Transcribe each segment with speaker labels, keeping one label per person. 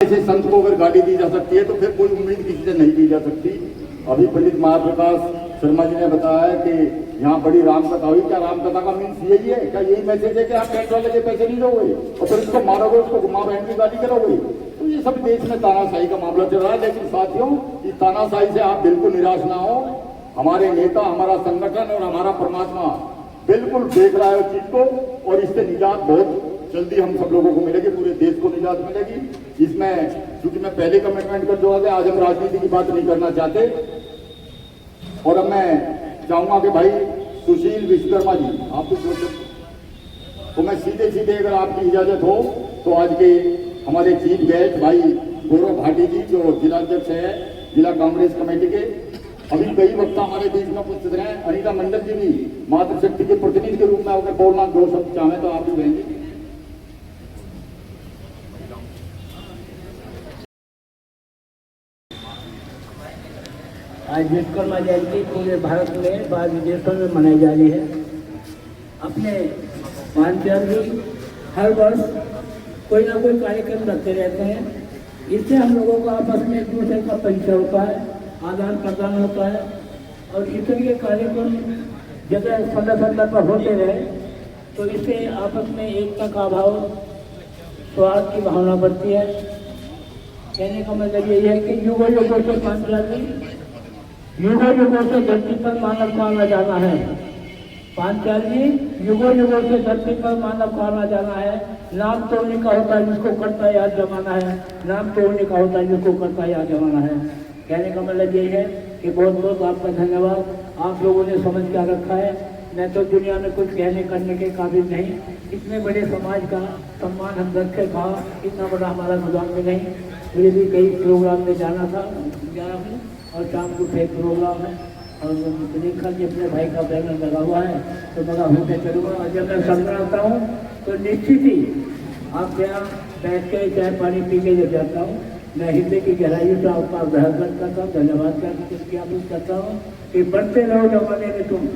Speaker 1: ऐसे संत को अगर गाली दी जा सकती है तो फिर कोई उम्मीद किसी से नहीं की जा सकती। अभी पंडित महाप्रकाश शर्मा जी ने बताया है कि यहाँ बड़ी रामकथा हुई। क्या रामकथा का मीन्स यही है? क्या यही मैसेज है कि आप टेंट वाले के पैसे नहीं दोगे और फिर उसको मारोगे, उसको माँ बहन की गाली करोगे? तो ये सब देश में तानाशाही का मामला चल रहा है। लेकिन साथियों, इस तानाशाही से आप बिल्कुल निराश ना हो। हमारे नेता, हमारा संगठन और हमारा परमात्मा बिल्कुल देख रहा है उस चीज को, और इससे निजात बहुत जल्दी हम सब लोगों को मिलेगी, पूरे देश को निजात मिलेगी। इसमें क्योंकि मैं पहले कमिटमेंट कर चुका था, आज हम राजनीति की बात नहीं करना चाहते। और अब मैं चाहूंगा कि भाई सुशील विश्वकर्मा जी, आप तो मैं सीधे सीधे अगर आपकी इजाजत हो तो आज के हमारे चीफ गेस्ट भाई गौरव भाटी जी, जो जिलाध्यक्ष है जिला कांग्रेस कमेटी के, अभी कई वक्ता हमारे बीच में उपस्थित रहे। अनिता मंडल जी भी मातृशक्ति के प्रतिनिधि के रूप में अगर बोलना दो शब्द चाहें तो आप भी कहेंगे।
Speaker 2: आज विश्वकर्मा जयंती पूरे भारत में बाहर विदेशों में मनाई जा रही है। अपने पांचाल जी हर वर्ष कोई ना कोई कार्यक्रम रखते रहते हैं। इससे हम लोगों को आपस में एक दूसरे का परिचय होता है, आदान प्रदान होता है, और इस तरह के कार्यक्रम जगह समय पर होते रहे तो इससे आपस में एकता का भाव, स्वार्थ की भावना बढ़ती है। कहने का मतलब यही है कि युगों युगों से पांचाल जी युगों युगों से धरती पर मानव का आना जाना है। पांचाल जी युगों युगों से धरती पर मानव का आना जाना है। नाम तो उन्हीं का होता है जिसको करता याद जमाना है, नाम तो उन्हीं का होता है जिसको करता याद जमाना है। कहने का मतलब यही है कि बहुत बहुत आपका धन्यवाद। आप लोगों ने समझ क्या रखा है। मैं तो दुनिया में कुछ कहने करने के काबिल नहीं। इतने बड़े समाज का सम्मान हम रखे था, इतना बड़ा हमारा गुलाम में नहीं। मुझे भी कई प्रोग्राम में जाना था, गया हूँ, और शाम को फिर प्रोग्राम है और देखा कि अपने भाई का बैनर लगा हुआ है तो बड़ा होकर चलूँगा। और जब मैं संग्रह आता हूँ तो निश्चित ही आप यहाँ बैठ के चाय पानी पी के जब जाता हूँ, मैं हृदय की गहराई से आपका आभार करता हूँ, धन्यवाद ज्ञापित करता हूँ कि बढ़ते रहो जमाने में तुम,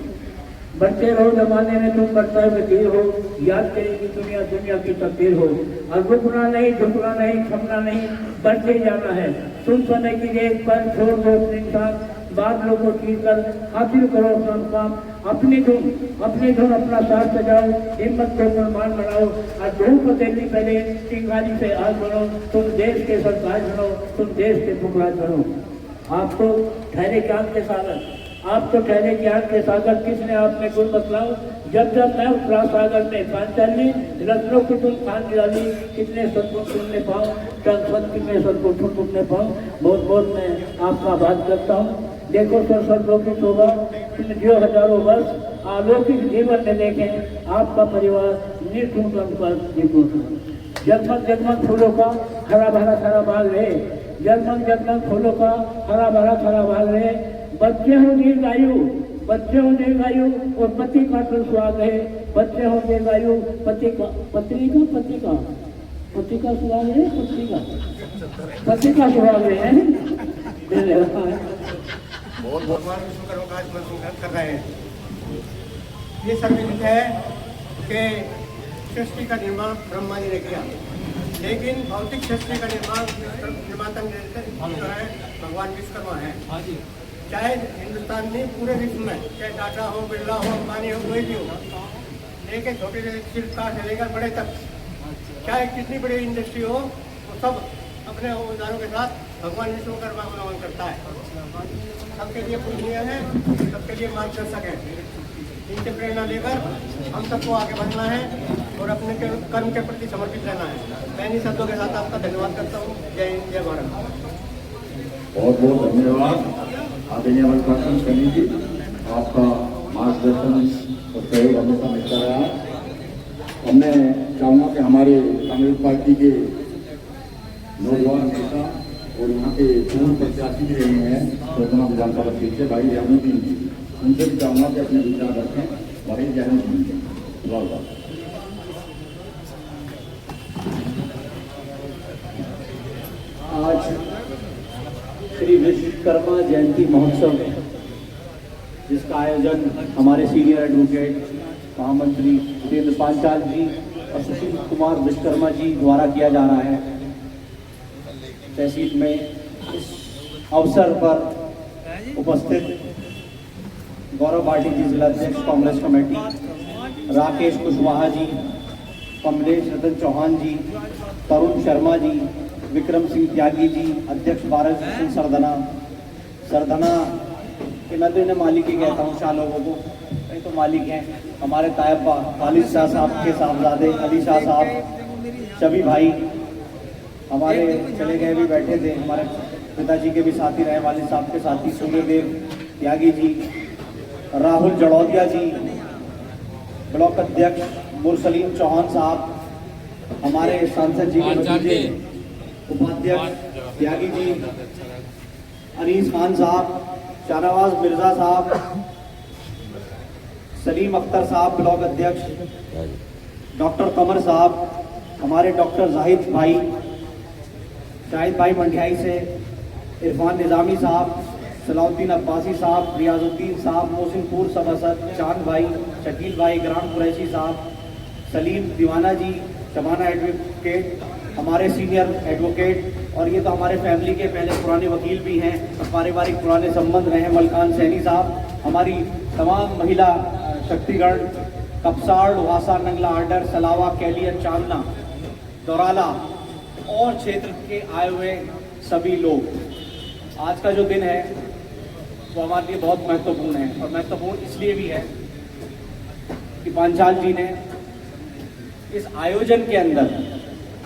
Speaker 2: बढ़ते रहो जमाने में तुम, बढ़ता हुए तीर हो, याद करेगी दुनिया, दुनिया की तकदीर हो। और रुकना नहीं, झुकना नहीं, थमना नहीं, बढ़ते जाना है। सुन समय की रेख पर छोड़ दो अपने इंसान, बादलों को ठीक कर हासिल करो अपना काम। अपनी धुन अपना साथ सजाओ, हिम्मत को प्रमाण बनाओ, और धूप देती पहले चिंगारी से आग बनो। तुम देश के सरताज बनो, तुम देश के पुकार बनो। आप तो ठहरे ज्ञान के सागर, आप तो ठहरे ज्ञान के सागर, किसने आप में गुण बतलाओ। जब जब मैं उतरा सागर में पांचाली, रत्नों की तुम खान डाली, कितने सदगुण तुमने पाओ, संस्कृति में सदगुण तुमने पाओ। बहुत बहुत मैं आपका आभार करता हूँ। देखो सर, सदगुण शोभा तुम जो हजारों वर्ष अलौकिक जीवन में देखें, आपका परिवार निर्धूम पर जगमग जगमग फूलों का हरा भरा खरा बाल रहे, जगमग जगमग फूलों का हरा भरा खरा बाल रहे। बच्चे हो दीर्घायु, बच्चे हो दीर्घायु, और पति का तो सुहाग है। बच्चे हो दीर्घायु, पति का सुहाग है, पति का सुहाग है।
Speaker 3: बहुत भगवान विश्वकर्मा का आज कर रहे हैं। ये सब है कि सृष्टि का निर्माण ब्रह्मा जी ने किया, लेकिन भौतिक सृष्टि का निर्माता है भगवान विश्वकर्मा है। चाहे हिंदुस्तान में पूरे विश्व में, चाहे टाटा हो, बिरला हो, अंबानी हो, कोई भी हो, लेकिन छोटे से शिल्पकार से लेकर बड़े तक, चाहे कितनी बड़ी इंडस्ट्री हो, वो सब अपने औजारों के साथ भगवान विश्वकर्मा का नमन करता है। सबके लिए पूजनीय है, सबके लिए मार्गदर्शक है। इनसे प्रेरणा लेकर हम सबको आगे बढ़ना है और अपने कर्म के प्रति समर्पित रहना है। मैं इन शब्दों के साथ आपका धन्यवाद करता हूँ। जय हिंद, जय भारत।
Speaker 1: बहुत बहुत धन्यवाद आदरणीय मल्लिकार्जुन खनी जी, आपका मार्गदर्शन और सहयोग हमेशा मिलता रहा। अब मैं चाहूँगा कि हमारे कांग्रेस पार्टी के नौजवान नेता और यहाँ के पूर्व प्रत्याशी भी रहे हैं सोजना विधानसभा सीट से, भाई जैनुद्दीन जी, उनसे भी चाहूँगा कि अपने विचार रखें। भाई जैनुद्दीन जी, बहुत
Speaker 2: आज श्री विश्वकर्मा जयंती महोत्सव में जिसका आयोजन हमारे सीनियर एडवोकेट महामंत्री वीरेंद्र पांचाल जी और सुशील कुमार विश्वकर्मा जी द्वारा किया जा रहा है,
Speaker 4: तहसील में इस अवसर पर उपस्थित गौरव पार्टी की जिला अध्यक्ष कांग्रेस कमेटी राकेश कुशवाहा जी, कमलेश रतन चौहान जी, तरुण शर्मा जी, विक्रम सिंह त्यागी जी, अध्यक्ष भारत भूषण सरधना कि मैं तो इन्हें मालिक ही कहता हूँ, शाह लोगों को नहीं तो मालिक हैं, हमारे तायबा वालिद शाह साहब के साहबजादे अली शाह साहब, सभी भाई हमारे चले गए भी बैठे थे, हमारे पिताजी के भी साथी रहे, वालिद साहब के साथी सूर्यदेव त्यागी जी, राहुल जड़ौदिया जी, ब्लॉक अध्यक्ष मुरसलीम चौहान साहब, हमारे सांसद जी के भतीजे उपाध्यक्ष त्यागी जी, अनीस खान साहब, शाहनवाज मिर्जा साहब, सलीम अख्तर साहब ब्लॉक अध्यक्ष, डॉक्टर कमर साहब, हमारे डॉक्टर जाहिद भाई मंडियाई से, इरफान निज़ामी साहब, सलाउद्दीन अब्बासी साहब, रियाजुद्दीन साहब, मोहसिनपुर सभासद, चांद भाई, शकील भाई, ग्राम कुरैशी साहब, सलीम दीवाना जी, शबाना एडवोकेट, हमारे सीनियर एडवोकेट, और ये तो हमारे फैमिली के पहले पुराने वकील भी हैं, पारिवारिक पुराने संबंध रहे हैं, मलकान सैनी साहब, हमारी तमाम महिला शक्तिगण, कपसाड़, वासा, नंगला आर्डर, सलावा, कैलियन, चांदना, दौराला और क्षेत्र के आए हुए सभी लोग। आज का जो दिन है वो हमारे लिए बहुत महत्वपूर्ण है, और महत्वपूर्ण इसलिए भी है कि पांचाल जी ने इस आयोजन के अंदर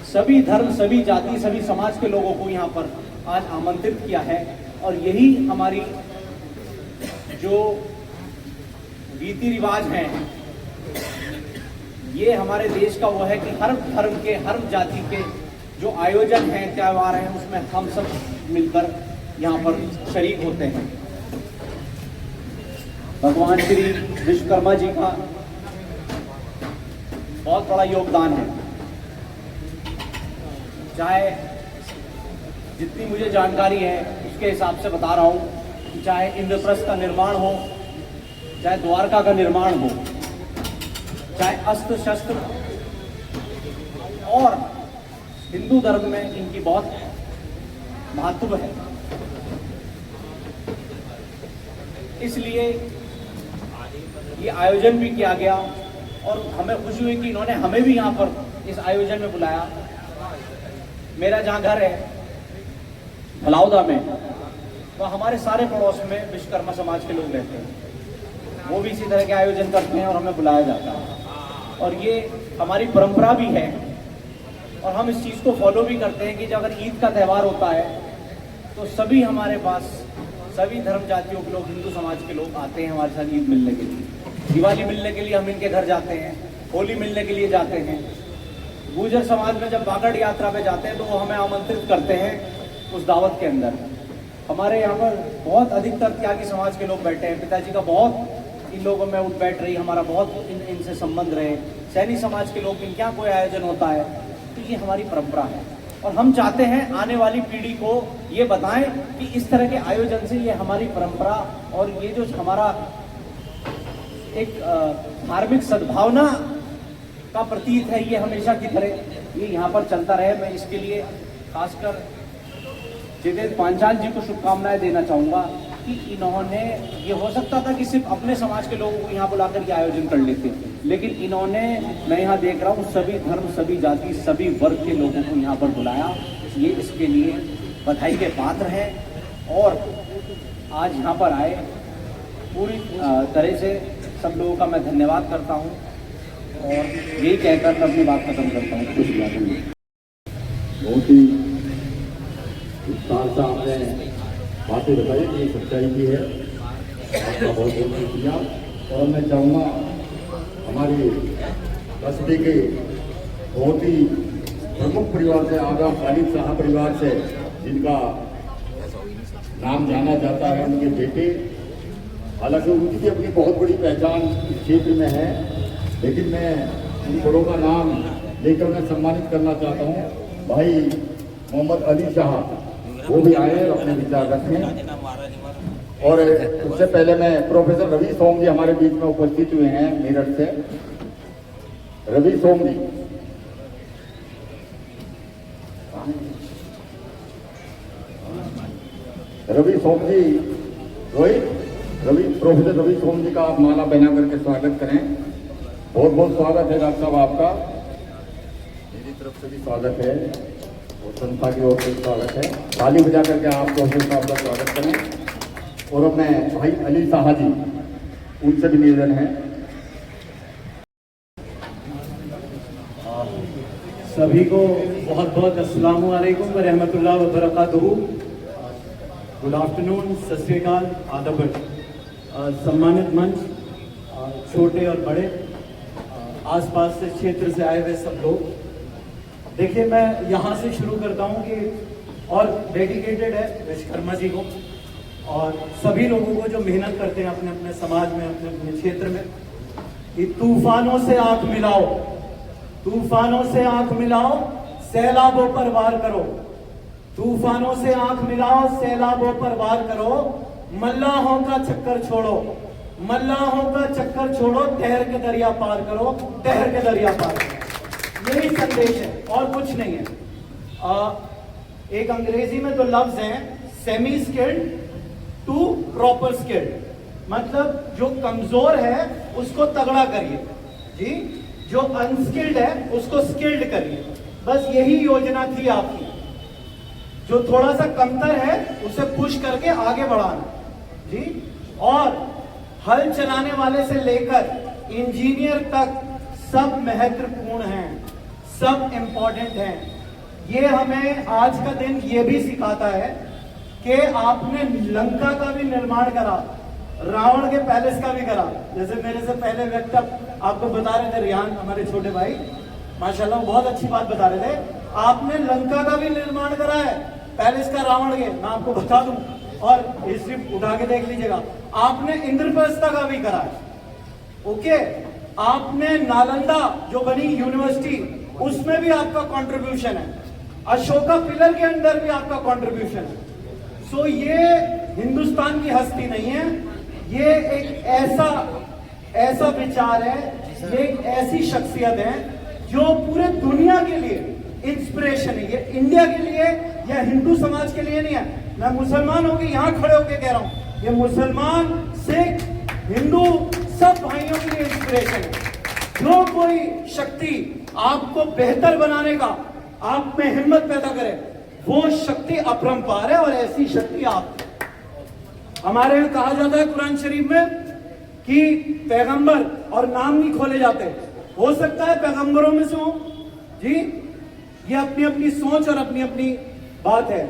Speaker 4: सभी धर्म, सभी जाति, सभी समाज के लोगों को यहाँ पर आज आमंत्रित किया है, और यही हमारी जो रीति रिवाज हैं, ये हमारे देश का वो है कि हर धर्म के, हर जाति के जो आयोजन हैं, त्यौहार हैं, उसमें हम सब मिलकर यहाँ पर शरीक होते हैं। भगवान श्री विश्वकर्मा जी का बहुत बड़ा योगदान है। चाहे जितनी मुझे जानकारी है उसके हिसाब से बता रहा हूँ कि चाहे इंद्रप्रस्थ का निर्माण हो, चाहे द्वारका का निर्माण हो, चाहे अस्त्र शस्त्र, और हिंदू धर्म में इनकी बहुत महत्व है। इसलिए ये आयोजन भी किया गया, और हमें खुशी हुई कि इन्होंने हमें भी यहाँ पर इस आयोजन में बुलाया। मेरा जहाँ घर है भलाउदा में, तो हमारे सारे पड़ोस में विश्वकर्मा समाज के लोग रहते हैं, वो भी इसी तरह के आयोजन करते हैं और हमें बुलाया जाता है, और ये हमारी परंपरा भी है। और हम इस चीज़ को फॉलो भी करते हैं कि जब अगर ईद का त्यौहार होता है तो सभी हमारे पास, सभी धर्म जातियों के लोग, हिंदू समाज के लोग आते हैं हमारे साथ ईद मिलने के लिए, दिवाली मिलने के लिए हम इनके घर जाते हैं, होली मिलने के लिए जाते हैं। गुर्जर समाज में जब बागड़ यात्रा पे जाते हैं तो वो हमें आमंत्रित करते हैं उस दावत के अंदर। हमारे यहाँ पर बहुत अधिकतर त्यागी समाज के लोग बैठे हैं, पिताजी का बहुत इन लोगों में उठ बैठ रही, हमारा बहुत इनसे संबंध रहे। सैनी समाज के लोग, इनके यहाँ कोई आयोजन होता है तो ये हमारी परंपरा है, और हम चाहते हैं आने वाली पीढ़ी को ये बताएं कि इस तरह के आयोजन से ये हमारी परंपरा और ये जो हमारा एक धार्मिक सद्भावना का प्रतीक है, ये हमेशा की तरह ये यहाँ पर चलता रहे। मैं इसके लिए खासकर जितेंद्र पांचाल जी को शुभकामनाएं देना चाहूँगा कि इन्होंने, ये हो सकता था कि सिर्फ अपने समाज के लोगों को यहाँ बुलाकर ये आयोजन कर लेते, लेकिन इन्होंने, मैं यहाँ देख रहा हूँ, सभी धर्म, सभी जाति, सभी वर्ग के लोगों को यहाँ पर बुलाया। ये इसके लिए बधाई के पात्र हैं, और आज यहाँ पर आए पूरी तरह से सब लोगों का मैं धन्यवाद करता हूँ, और यही कहकर मैं अपनी बात खत्म करता हूँ।
Speaker 1: बहुत ही विस्तार से आपने बातें बताई, ये सच्चाई की है, आपका बहुत बहुत शुक्रिया। और मैं चाहूँगा हमारे कस्बे के बहुत ही प्रमुख परिवार से, आगा खालिद शाह परिवार से, जिनका नाम जाना जाता है, उनके बेटे, हालांकि उनकी भी अपनी बहुत बड़ी पहचान इस क्षेत्र में है, लेकिन मैं उन बड़ों का नाम लेकर मैं सम्मानित करना चाहता हूँ। भाई मोहम्मद अली शाह, वो भी आए और अपने विचार रखें। और उससे पहले मैं प्रोफेसर रवि सोम जी हमारे बीच में उपस्थित हुए हैं मेरठ से। रवि सोम जी, रवि सोम जी, रोहित, प्रोफेसर रवि सोम जी का आप माला पहना करके स्वागत करें। बहुत बहुत स्वागत है डॉक्टर साहब आपका, मेरी तरफ से भी स्वागत है और संस्था की ओर से स्वागत है। ताली बजा करके आप प्रोफेसर साहब का स्वागत करें। और अपने भाई अली शाह जी, उनसे भी निवेदन है।
Speaker 5: सभी को बहुत बहुत अस्सलाम वालेकुम व रहमतुल्लाह व बरकातहू। गुड आफ्टरनून, सत श्री अकाल, आदाब। सम्मानित मंच, छोटे और बड़े, आसपास से क्षेत्र से आए हुए सब लोग, देखिए मैं यहाँ से शुरू करता हूँ कि और डेडिकेटेड है विश्वकर्मा जी को और सभी लोगों को जो मेहनत करते हैं अपने अपने समाज में, अपने अपने क्षेत्र में, कि तूफानों से आंख मिलाओ, तूफानों से आंख मिलाओ, सैलाबों पर वार करो, तूफानों से आंख मिलाओ, सैलाबों पर वार करो, मल्लाहों का चक्कर छोड़ो, मल्लाहों का चक्कर छोड़ो, तहर के दरिया पार करो, तहर के दरिया पार करो। यही संदेश है और कुछ नहीं है। एक अंग्रेजी में तो लफ्ज हैं semi skilled to proper skilled, मतलब जो कमजोर है उसको तगड़ा करिए जी, जो अनस्किल्ड है उसको स्किल्ड करिए। बस यही योजना थी आपकी। जो थोड़ा सा कमतर है उसे पुश करके आगे बढ़ाना जी। और हल चलाने वाले से लेकर इंजीनियर तक सब महत्वपूर्ण हैं, सब इंपॉर्टेंट हैं। ये हमें आज का दिन ये भी सिखाता है कि आपने लंका का भी निर्माण करा, रावण के पैलेस का भी करा। जैसे मेरे से पहले व्यक्ति आपको बता रहे थे, रियान हमारे छोटे भाई माशाल्लाह बहुत अच्छी बात बता रहे थे, आपने लंका का भी निर्माण करा है, पैलेस का रावण के, मैं आपको बता दूं और हिस्ट्री उठा के देख लीजिएगा। आपने इंद्रप्रस्थ का भी करा है, ओके। आपने नालंदा जो बनी यूनिवर्सिटी, उसमें भी आपका कंट्रीब्यूशन है, अशोका पिलर के अंदर भी आपका कंट्रीब्यूशन है। सो ये हिंदुस्तान की हस्ती नहीं है, ये एक ऐसा विचार है, ये एक ऐसी शख्सियत है जो पूरे दुनिया के लिए इंस्पिरेशन है। ये इंडिया के लिए या हिंदू समाज के लिए नहीं है, मैं मुसलमान होकर यहां खड़े होकर कह रहा हूं, ये मुसलमान, सिख, हिंदू सब भाइयों के लिए इंस्पिरेशन है। जो कोई शक्ति आपको बेहतर बनाने का आप में हिम्मत पैदा करे, वो शक्ति अपरंपार है और ऐसी शक्ति आप। हमारे यहाँ कहा जाता है कुरान शरीफ में कि पैगंबर और नाम नहीं खोले जाते। हो सकता है पैगंबरों में से हो जी, ये अपनी अपनी सोच और अपनी अपनी बात है।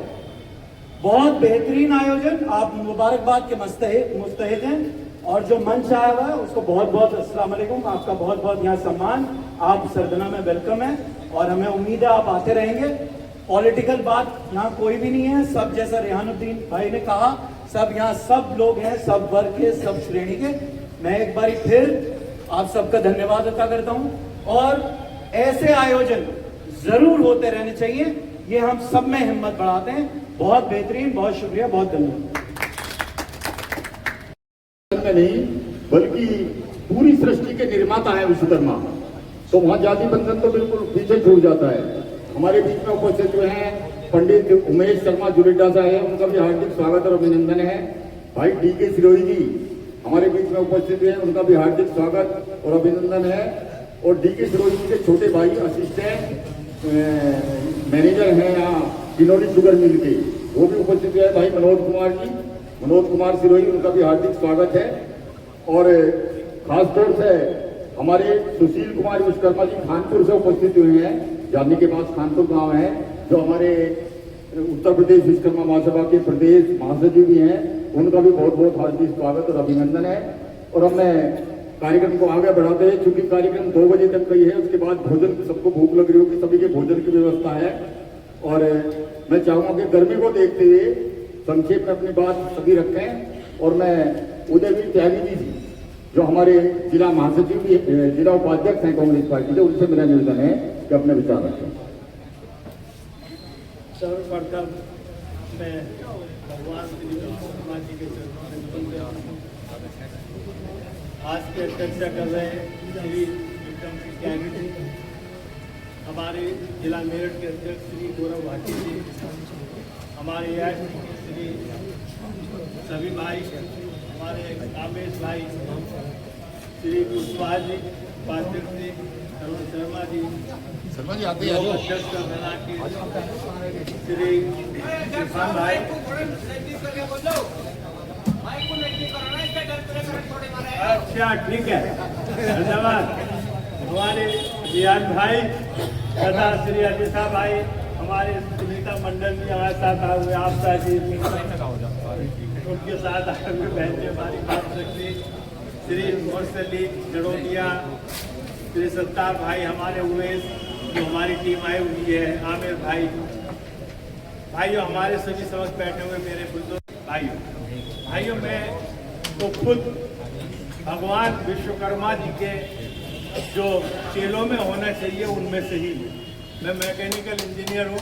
Speaker 5: बहुत बेहतरीन आयोजन, आप मुबारकबाद के मुस्तहिक हैं और जो मंच आया हुआ है उसको बहुत बहुत अस्सलाम वालेकुम, आपका बहुत बहुत यहाँ सम्मान, आप सरदना में वेलकम है और हमें उम्मीद है आप आते रहेंगे। पॉलिटिकल बात यहाँ कोई भी नहीं है, सब जैसा रेहानुद्दीन भाई ने कहा, सब यहाँ सब लोग हैं, सब वर्ग के, सब श्रेणी के। मैं एक बार फिर आप सबका धन्यवाद अदा करता हूँ और ऐसे आयोजन जरूर होते रहने चाहिए, ये हम सब में हिम्मत बढ़ाते हैं। बहुत बेहतरीन, बहुत शुक्रिया, बहुत धन्यवाद।
Speaker 1: नहीं बल्कि पूरी सृष्टि के निर्माता है विश्वकर्मा, तो वहां जाति बंधन तो बिल्कुल पीछे छूट जाता है। हमारे बीच में उपस्थित हुए हैं पंडित उमेश शर्मा जुरेडा साहब, उनका भी हार्दिक स्वागत और अभिनंदन है। भाई डी.के. सिरोही जी हमारे बीच में उपस्थित हुए हैं, उनका भी हार्दिक स्वागत और अभिनंदन है। और डी.के. सिरोही जी के छोटे भाई असिस्टेंट मैनेजर हैं यहाँ किनौली शुगर मिल के, वो भी उपस्थित हुए हैं भाई मनोज कुमार जी, मनोज कुमार सिरोही, उनका भी हार्दिक स्वागत है। और खासतौर से हमारे सुशील कुमार विश्वकर्मा जी खानपुर से उपस्थित हुए हैं, जानी के पास खानपुर गांव है, जो हमारे उत्तर प्रदेश विश्वकर्मा महासभा के प्रदेश महासचिव भी हैं, उनका भी बहुत बहुत हार्दिक स्वागत और अभिनंदन है। और अब मैं कार्यक्रम को आगे बढ़ाते हैं, चूंकि कार्यक्रम 2 बजे तक का ही है, उसके बाद भोजन, सबको भूख लग रही होगी, सभी के भोजन की व्यवस्था है। और मैं चाहूंगा कि गर्मी को देखते हुए संक्षेप में अपनी बात सभी रखें। और मैं उदयवीर त्यागी जी जो हमारे जिला महासचिव भी, जिला उपाध्यक्ष हैं कांग्रेस पार्टी के, उनसे मेरा निवेदन है कि अपने विचार रखें।
Speaker 5: सर्वप्रथम मैं भगवान श्री विश्वकर्मा जी के चरणों में नमन करता हूं। आज की अध्यक्षता कर रहे हैं श्री विक्रम सिंह त्यागी जी, हमारे जिला मेरठ के अध्यक्ष श्री गौरव भाटी जी, हमारे श्री
Speaker 6: सभी भाई, हमारे कामेश भाई, श्री पुष्पा जी, पात्र जी, तरुण शर्मा जी, अध्यक्ष श्री इरफान भाई, अच्छा ठीक है, धन्यवाद। हमारे रियान भाई तथा श्री अजीता भाई, हमारे सुनीता मंडल जी हमारे साथ आए हुए, आपका जी उनके साथ आए हुए बहन जी हमारी बात सकती, श्री मोरसली जड़ोदिया, श्री सत्तार भाई हमारे उमेश जो हमारी टीम आई हुई है, आमिर भाई, भाइयों हमारे सभी समझ बैठे हुए मेरे बुजुर्ग भाइयों मैं तो खुद भगवान विश्वकर्मा जी के जो चेलों में होना चाहिए उनमें से ही हूँ। मैं मैकेनिकल इंजीनियर हूँ,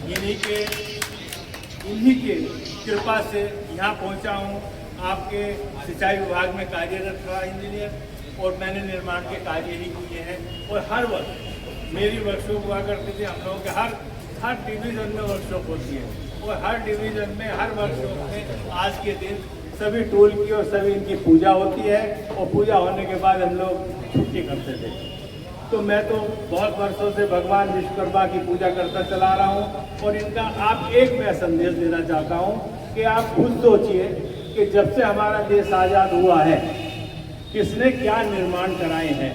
Speaker 6: इन्हीं के कृपा से यहाँ पहुँचा हूँ। आपके सिंचाई विभाग में कार्यरत रहा इंजीनियर, और मैंने निर्माण के कार्य ही किए हैं। और हर वर्ष मेरी वर्कशॉप हुआ करती थी, हम लोगों के हर डिवीज़न में वर्कशॉप होती है, और हर डिवीज़न में हर वर्कशॉप में आज के दिन सभी टूल की और सभी इनकी पूजा होती है, और पूजा होने के बाद हम लोग छुट्टी करते थे। तो मैं तो बहुत वर्षों से भगवान विश्वकर्मा की पूजा करता चला रहा हूँ, और इनका आप एक मैं संदेश देना चाहता हूँ कि आप खुद सोचिए कि जब से हमारा देश आज़ाद हुआ है किसने क्या निर्माण कराए हैं।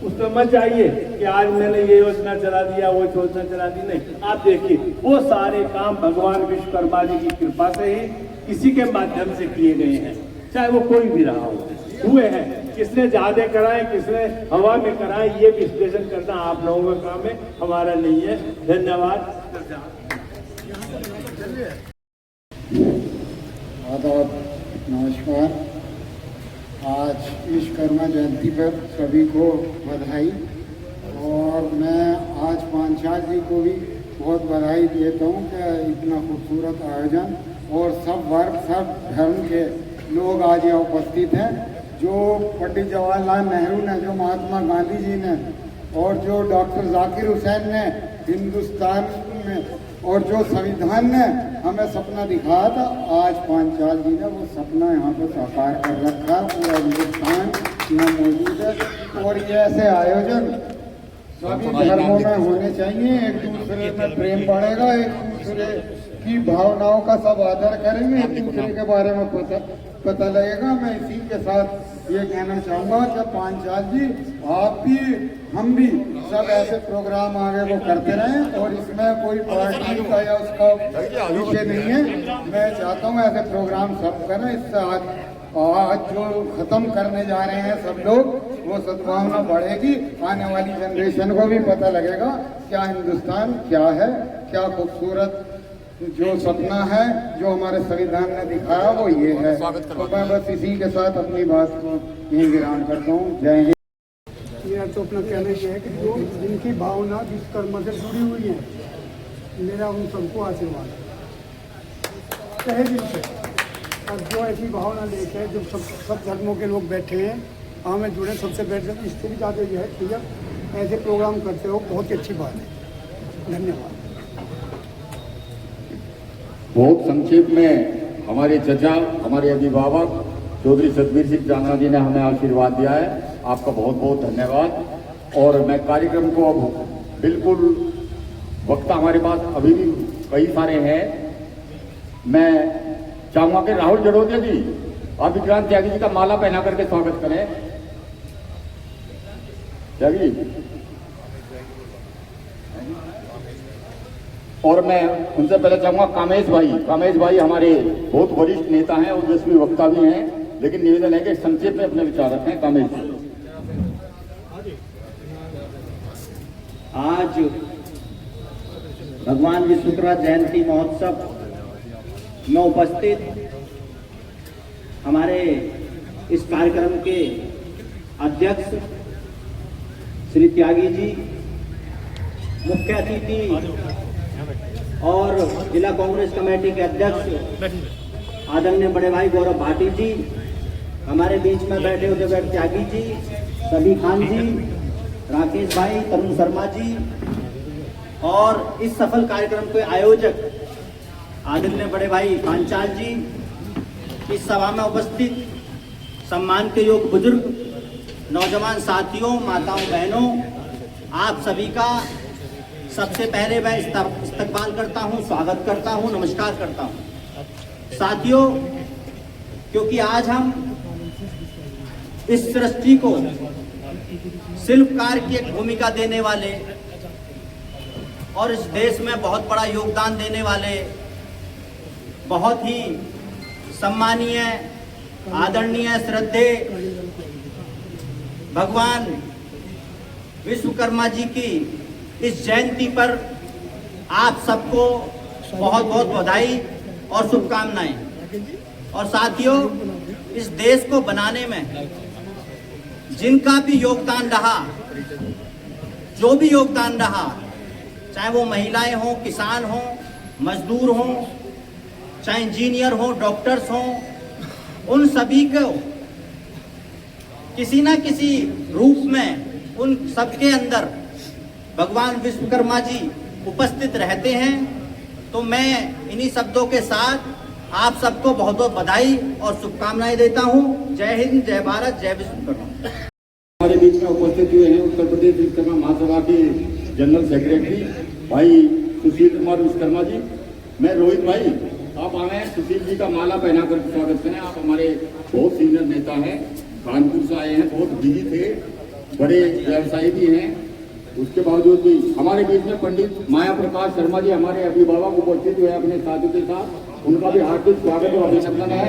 Speaker 6: उसमें मत जाइए कि आज मैंने ये योजना चला दिया, वो योजना चला दी, नहीं। आप देखिए वो सारे काम भगवान विश्वकर्मा जी की कृपा से ही किसी के माध्यम से किए गए हैं, चाहे वो कोई भी रहा हो, हुए हैं। किसने ज्यादा कराए, किसने हवा में कराए, ये विश्लेषण करना आप लोगों का काम है, हमारा नहीं है। धन्यवाद।
Speaker 7: आदाब, नमस्कार। आज विश्वकर्मा जयंती पर सभी को बधाई, और मैं आज पांचाल जी को भी बहुत बधाई देता हूँ कि इतना खूबसूरत आयोजन, और सब वर्ग सब धर्म के लोग आज यहाँ उपस्थित हैं। जो पंडित जवाहरलाल नेहरू ने, जो महात्मा गांधी जी ने, और जो डॉक्टर जाकिर हुसैन ने हिंदुस्तान में, और जो संविधान ने हमें सपना दिखाया था, आज पांचाल जी ने वो सपना यहाँ पर साकार कर रखा। पूरा हिंदुस्तान यहाँ मौजूद है, और ये ऐसे आयोजन सभी धर्मों में होने चाहिए। एक दूसरे में प्रेम बढ़ेगा, एक दूसरे की भावनाओं का सब आदर करेंगे, एक दूसरे के बारे में पता लगेगा। मैं इसी के साथ ये कहना चाहूँगा कि पांचाल जी, आप भी हम भी सब ऐसे प्रोग्राम आगे वो करते रहें, और इसमें कोई पार्टी का या उसका विषय नहीं है। मैं चाहता हूँ ऐसे प्रोग्राम सब करें। इससे आज जो खत्म करने जा रहे हैं सब लोग, वो सद्भावना बढ़ेगी, आने वाली जनरेशन को भी पता लगेगा क्या हिंदुस्तान क्या है, क्या खूबसूरत जो सपना है जो हमारे संविधान ने दिखाया वो ये है। तो मैं बस इसी के साथ अपनी बात को यही विराम करता हूँ। जय हिंद।
Speaker 8: मेरा तो अपना कहना यह है कि जो जिनकी भावना विश्वकर्मा से जुड़ी हुई है, मेरा उन सबको आशीर्वाद है तहे दिल से। और जो ऐसी भावना लेके है, जो सब धर्मों के लोग बैठे हैं, हमें जुड़े सबसे बैठे, इससे भी ज़्यादा यह है कि ऐसे प्रोग्राम करते हो, बहुत ही अच्छी बात है। धन्यवाद।
Speaker 1: बहुत संक्षेप में हमारे चचा, हमारे अभिभावक चौधरी सतबीर सिंह चांदना जी ने हमें आशीर्वाद दिया है, आपका बहुत बहुत धन्यवाद। और मैं कार्यक्रम को अब बिल्कुल, वक्ता हमारे पास अभी भी कई सारे हैं। मैं चाहूँगा कि राहुल जड़ोदिया जी और विक्रांत त्यागी जी का माला पहना करके स्वागत करें। त्यागी जी, और मैं उनसे पहले चाहूँगा कामेश भाई हमारे बहुत वरिष्ठ नेता हैं और यशस्वी वक्ता भी हैं, लेकिन निवेदन है कि संक्षेप में अपने विचार रखें। कामेश जी।
Speaker 9: आज भगवान विश्वकर्मा जयंती महोत्सव में उपस्थित हमारे इस कार्यक्रम के अध्यक्ष श्री त्यागी जी, मुख्य अतिथि और जिला कांग्रेस कमेटी के अध्यक्ष आदरणीय बड़े भाई गौरव भाटी जी, हमारे बीच में बैठे हुए त्यागी जी, सभी खान जी, राकेश भाई, तरुण शर्मा जी, और इस सफल कार्यक्रम के आयोजक आदरणीय बड़े भाई पांचाल जी, इस सभा में उपस्थित सम्मान के योग्य बुजुर्ग, नौजवान साथियों, माताओं, बहनों, आप सभी का सबसे पहले मैं इस्तकबाल करता हूं, स्वागत करता हूं, नमस्कार करता हूं। साथियों, क्योंकि आज हम इस सृष्टि को शिल्पकार की एक भूमिका देने वाले और इस देश में बहुत बड़ा योगदान देने वाले, बहुत ही सम्मानीय, आदरणीय, श्रद्धेय भगवान विश्वकर्मा जी की इस जयंती पर आप सबको बहुत बहुत बधाई और शुभकामनाएं। और साथियों, इस देश को बनाने में जिनका भी योगदान रहा, जो भी योगदान रहा, चाहे वो महिलाएं हों, किसान हों, मजदूर हों, चाहे इंजीनियर हों, डॉक्टर्स हों, उन सभी को किसी न किसी रूप में उन सबके अंदर भगवान विश्वकर्मा जी उपस्थित रहते हैं। तो मैं इन्हीं शब्दों के साथ आप सबको बहुत बहुत बधाई और शुभकामनाएं देता हूं। जय हिंद, जय भारत, जय विश्वकर्मा।
Speaker 1: हमारे बीच में उपस्थित हुए हैं उत्तर प्रदेश विश्वकर्मा महासभा के जनरल सेक्रेटरी भाई सुशील कुमार विश्वकर्मा जी। मैं रोहित भाई, आप आए हैं, सुशील जी का माला पहना कर स्वागत करें। आप हमारे बहुत सीनियर नेता हैं, कानपुर से आए हैं, बहुत बिजी थे, बड़े व्यवसायी भी हैं। उसके बावजूद भी हमारे बीच में पंडित माया प्रकाश शर्मा जी, हमारे अभिभावक उपस्थित हुए अपने साथियों के साथ, उनका भी हार्दिक स्वागत और अभिनंदन है।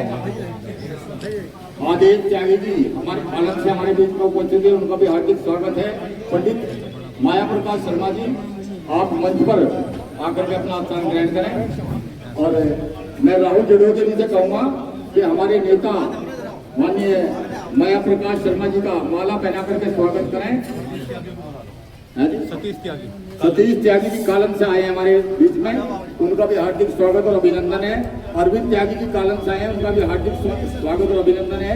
Speaker 1: आदेश त्यागी जी हमारे पालन से हमारे बीच में उपस्थित है, उनका भी हार्दिक स्वागत है। पंडित माया प्रकाश शर्मा जी, आप मंच पर आकर के अपना स्थान ग्रहण करें। और मैं राहुल जड़ोते जी से कहूँगा कि हमारे नेता माननीय माया प्रकाश शर्मा जी का माला पहना करके स्वागत करें। सतीश त्यागी जी कालम से आए हैं हमारे बीच में, उनका भी हार्दिक स्वागत और अभिनंदन है। अरविंद त्यागी जी कालम से आए हैं, उनका भी हार्दिक स्वागत और अभिनंदन है।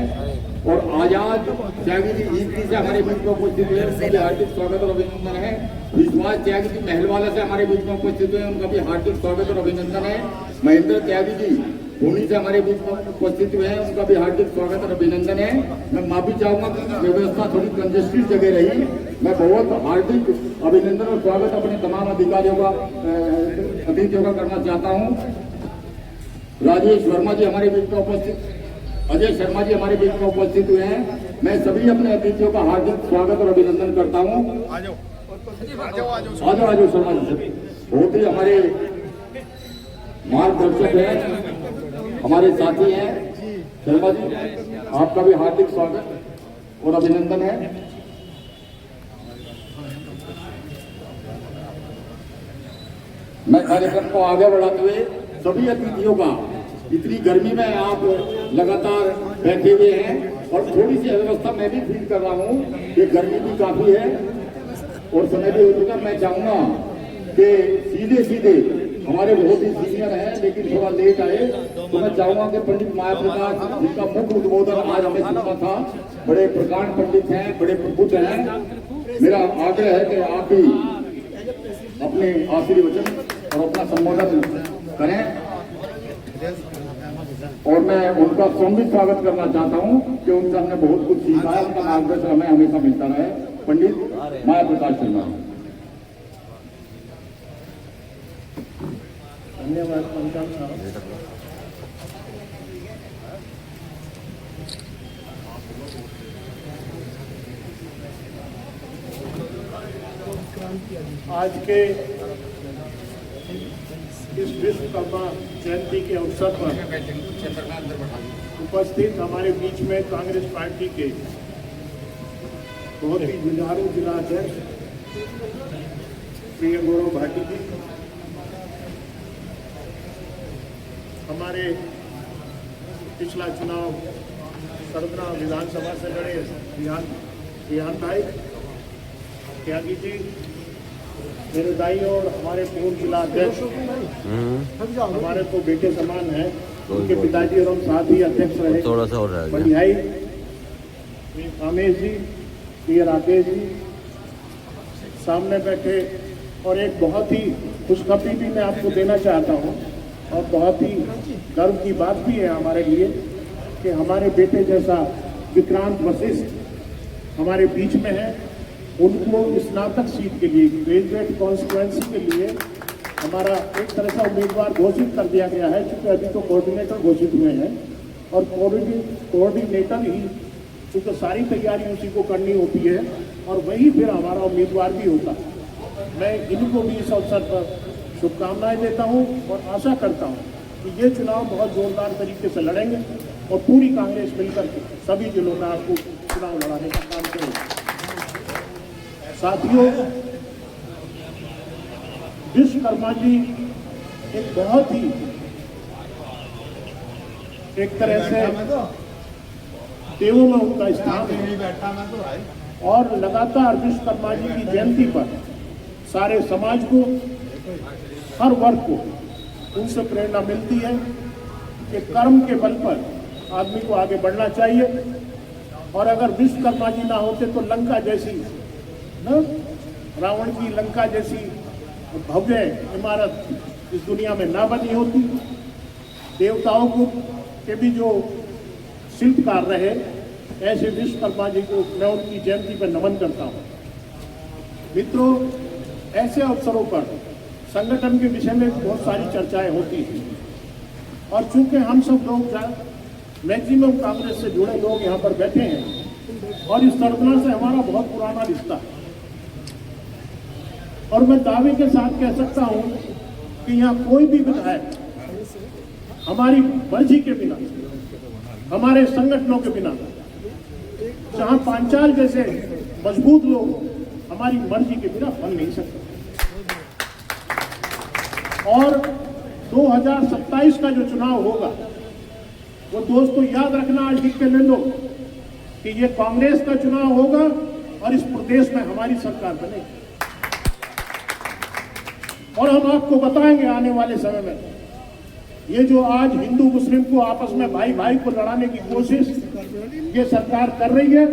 Speaker 1: और आजाद त्यागी जी ईपी से हमारे बीच में उपस्थित हुए, उनका भी हार्दिक स्वागत और अभिनंदन है। विश्वास त्यागी जी महलवाला से हमारे बीच में उपस्थित हुए, उनका भी हार्दिक स्वागत और अभिनंदन है। महेंद्र त्यागी जी पुणे से हमारे बीच में उपस्थित हुए हैं, उनका भी हार्दिक स्वागत और अभिनंदन है। मैं माफी चाहूंगा कि व्यवस्था थोड़ी कंजेस्टेड जगह रही। मैं बहुत हार्दिक अभिनंदन और स्वागत अपने तमाम अधिकारियों का, अतिथियों का करना चाहता हूं। राजेश वर्मा जी हमारे बीच में उपस्थित, अजय शर्मा जी हमारे बीच में उपस्थित हुए हैं। मैं सभी अपने अतिथियों का हार्दिक स्वागत और अभिनंदन करता हूँ। आ जाओ शर्मा जी, बहुत ही हमारे मार्गदर्शक हैं, हमारे साथी हैं। शर्मा जी, आपका भी हार्दिक स्वागत और अभिनंदन है। मैं कार्यक्रम को आगे बढ़ाते हुए सभी अतिथियों का, इतनी गर्मी में आप लगातार बैठे हुए हैं और थोड़ी सी अव्यवस्था मैं भी फील कर रहा हूँ कि गर्मी भी काफी है और समय भी हो चुका। मैं चाहूंगा कि सीधे सीधे हमारे बहुत ही सीनियर हैं लेकिन थोड़ा लेट आए, तो मैं चाहूंगा कि पंडित माया प्रकाश जिनका मुख्य उद्बोधन आज हमें सुनना था, बड़े प्रकांड पंडित हैं, बड़े प्रबुद्ध हैं। मेरा आग्रह है कि आप भी अपने आखिरी वचन और अपना संबोधन करें। और मैं उनका स्वयं स्वागत करना चाहता हूं कि उनसे हमने बहुत कुछ सीखा है, उनका मार्गदर्शन हमें हमेशा मिलता रहे। पंडित माया प्रकाश शर्मा।
Speaker 2: धन्यवाद पंकज साहब।
Speaker 6: आज के इस विश्वकर्मा जयंती के अवसर पर उपस्थित हमारे बीच में कांग्रेस पार्टी के बहुत ही जुझारू जिला अध्यक्ष प्रिय गौरव भाटी जी, हमारे पिछला चुनाव सरदना विधानसभा से लड़े रिहान भाई त्यागी जी, मेरे दाई और हमारे पूर्व जिला अध्यक्ष हमारे तो बेटे समान है, उनके पिताजी और हम साथ ही अध्यक्ष रहे, थोड़ा सा और भाई कामेश जी, प्रिय राकेश जी सामने बैठे। और एक बहुत ही खुशखबरी भी मैं आपको देना चाहता हूँ और बहुत ही गर्व की बात भी है हमारे लिए
Speaker 10: कि हमारे बेटे जैसा विक्रांत वशिष्ठ हमारे बीच में है। उनको स्नातक सीट के लिए, ग्रेजुएट कॉन्स्टिट्यूएंसी के लिए हमारा एक तरह से उम्मीदवार घोषित कर दिया गया है, क्योंकि अभी तो कोऑर्डिनेटर घोषित हुए हैं और कोऑर्डिनेटर ही, क्योंकि सारी तैयारी उसी को करनी होती है और वही फिर हमारा उम्मीदवार भी होता है। मैं इनको भी इस अवसर पर शुभकामनाएं देता हूं और आशा करता हूं कि ये चुनाव बहुत जोरदार तरीके से लड़ेंगे और पूरी कांग्रेस मिलकर के सभी जिलों में आपको चुनाव लड़ाने का काम करेंगे। साथियों, विश्वकर्मा जी एक बहुत ही एक तरह से देवों में उनका स्थान है और लगातार विश्वकर्मा जी की जयंती पर सारे समाज को, हर वर्ग को उनसे प्रेरणा मिलती है कि कर्म के बल पर आदमी को आगे बढ़ना चाहिए। और अगर विश्वकर्मा जी ना होते तो लंका जैसी रावण की लंका जैसी भव्य इमारत इस दुनिया में ना बनी होती। देवताओं को के भी जो शिल्पकार रहे, ऐसे विश्वकर्मा जी को मैं उनकी जयंती पर नमन करता हूँ। मित्रों, ऐसे अवसरों पर संगठन के विषय में बहुत सारी चर्चाएं होती हैं और चूंकि हम सब लोग मैक्सिमम कांग्रेस से जुड़े लोग यहाँ पर बैठे हैं और इस संगठन से हमारा बहुत पुराना रिश्ता है और मैं दावे के साथ कह सकता हूँ कि यहाँ कोई भी विधायक हमारी मर्जी के बिना, हमारे संगठनों के बिना, जहाँ पांचाल जैसे मजबूत लोग हमारी मर्जी के बिना बन नहीं सकते। और 2027 का जो चुनाव होगा वो दोस्तों याद रखना, आज लिख के ले लो कि ये कांग्रेस का चुनाव होगा और इस प्रदेश में हमारी सरकार बनेगी। और हम आपको बताएंगे आने वाले समय में ये जो आज हिंदू मुस्लिम को आपस में भाई भाई को लड़ाने की कोशिश ये सरकार कर रही है,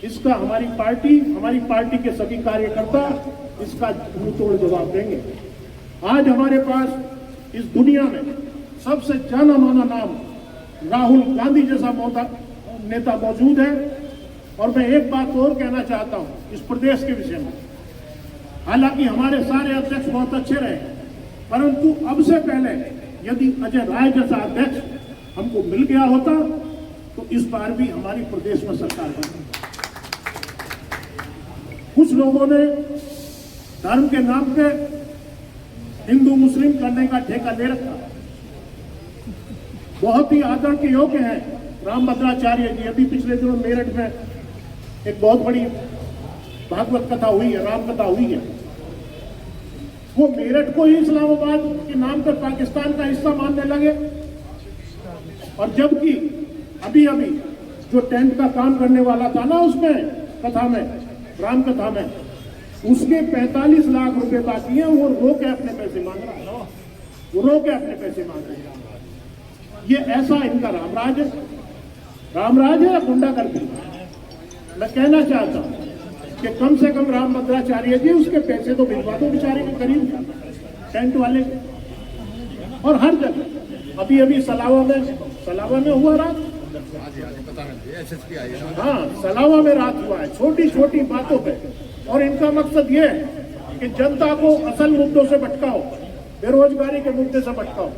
Speaker 10: इसका हमारी पार्टी के सभी कार्यकर्ता इसका मुंहतोड़ जवाब देंगे। आज हमारे पास इस दुनिया में सबसे जाना माना नाम राहुल गांधी जैसा नेता मौजूद है। और मैं एक बात और कहना चाहता हूं इस प्रदेश के विषय में। हालांकि हमारे सारे अध्यक्ष बहुत अच्छे रहे, परंतु अब से पहले यदि अजय राय जैसा अध्यक्ष हमको मिल गया होता तो इस बार भी हमारी प्रदेश में सरकार बनी। कुछ लोगों ने धर्म के नाम पे हिंदू मुस्लिम करने का ठेका ले रखा। बहुत ही आदर के योग्य हैं रामभद्राचार्य जी। अभी पिछले दिनों मेरठ में एक बहुत बड़ी भागवत कथा हुई है, राम कथा हुई है। वो मेरठ को ही इस्लामाबाद के नाम पर पाकिस्तान का हिस्सा मानने लगे और जबकि अभी अभी जो टेंट का काम करने वाला था ना उसमें कथा में, राम कथा में, उसके 45 लाख रुपए बाकी हैं। वो रो के अपने पैसे मांग रहा है, वो रो के अपने पैसे मांग रहे हैं। ये ऐसा इनका रामराज है या गुंडागर्दी? मैं कहना चाहता हूं कि कम से कम रामभद्राचार्य जी उसके पैसे तो भिजवा दो बेचारे के करीब टेंट वाले। और हर जगह अभी अभी सलावा में हुआ रात, हाँ सलावा में रात हुआ है, छोटी छोटी बातों पे। और इनका मकसद ये है कि जनता को असल मुद्दों से भटकाओ, बेरोजगारी के मुद्दे से भटकाओ।